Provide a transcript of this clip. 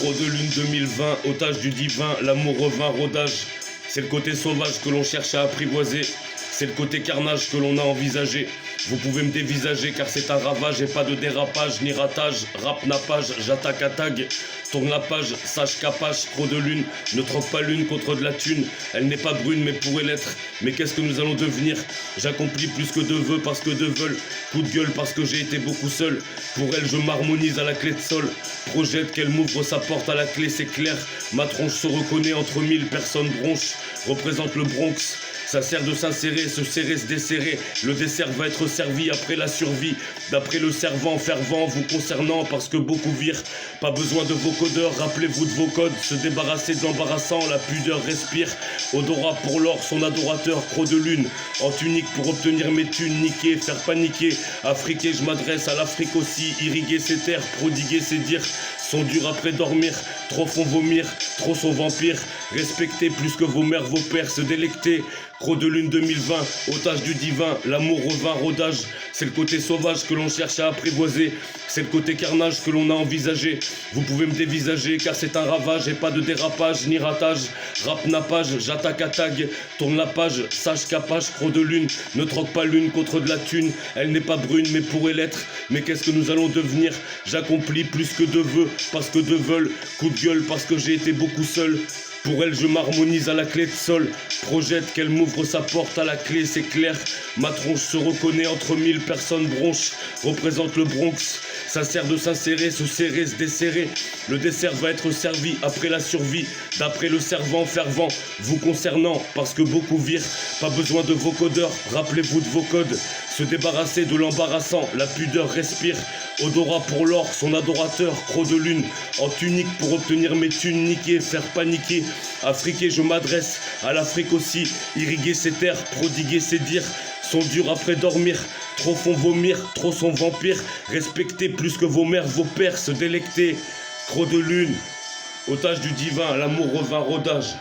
Trop de lune 2020, otage du divin, l'amour revint rodage. C'est le côté sauvage que l'on cherche à apprivoiser. C'est le côté carnage que l'on a envisagé. Vous pouvez me dévisager car c'est un ravage et pas de dérapage ni ratage. Rap nappage, j'attaque à tag. Tourne la page, sache capage, trop de lune. Ne troque pas l'une contre de la thune. Elle n'est pas brune mais pourrait l'être. Mais qu'est-ce que nous allons devenir? J'accomplis plus que de vœux parce que de veulent. Coup de gueule parce que j'ai été beaucoup seul. Pour elle je m'harmonise à la clé de sol. Projette qu'elle m'ouvre sa porte à la clé, c'est clair. Ma tronche se reconnaît entre 1000 personnes bronches. Représente le Bronx. Ça sert de s'insérer, se serrer, se desserrer. Le dessert va être servi après la survie. D'après le servant fervent vous concernant, parce que beaucoup virent. Pas besoin de vos codeurs, rappelez-vous de vos codes. Se débarrasser de l'embarrassant, la pudeur respire. Odorat pour l'or, son adorateur, croc de lune. En tunique pour obtenir mes thunes, niquer, faire paniquer. Afriquer, je m'adresse à l'Afrique aussi. Irriguer ses terres, prodiguer ses dires. Sont durs après dormir, trop font vomir, trop sont vampires. Respectez plus que vos mères, vos pères, se délecter. Croc de lune 2020, otage du divin, l'amour revint rodage. C'est le côté sauvage que l'on cherche à apprivoiser. C'est le côté carnage que l'on a envisagé. Vous pouvez me dévisager car c'est un ravage et pas de dérapage ni ratage. Rap nappage, j'attaque à tag. Tourne la page, sache capage, croc de lune. Ne troque pas l'une contre de la thune. Elle n'est pas brune mais pourrait l'être. Mais qu'est-ce que nous allons devenir? J'accomplis plus que de vœux parce que de veulent. Coup de gueule parce que j'ai été beaucoup seul. Pour elle je m'harmonise à la clé de sol. Projette qu'elle m'ouvre sa porte à la clé, c'est clair. Ma tronche se reconnaît entre 1000 personnes bronches. Représente le Bronx. Ça sert de s'insérer, se serrer, se desserrer. Le dessert va être servi après la survie. D'après le servant fervent vous concernant, parce que beaucoup virent. Pas besoin de vos codeurs, rappelez-vous de vos codes. Se débarrasser de l'embarrassant, la pudeur respire. Odorat pour l'or, son adorateur, croc de lune. En tunique pour obtenir mes thunes, niquer, faire paniquer. Afriquer, je m'adresse à l'Afrique aussi. Irriguer ses terres, prodiguer ses dires. Sont durs après dormir, trop font vomir, trop sont vampires. Respectez plus que vos mères, vos pères, se délecter. Croc de lune, otage du divin, l'amour revint rodage.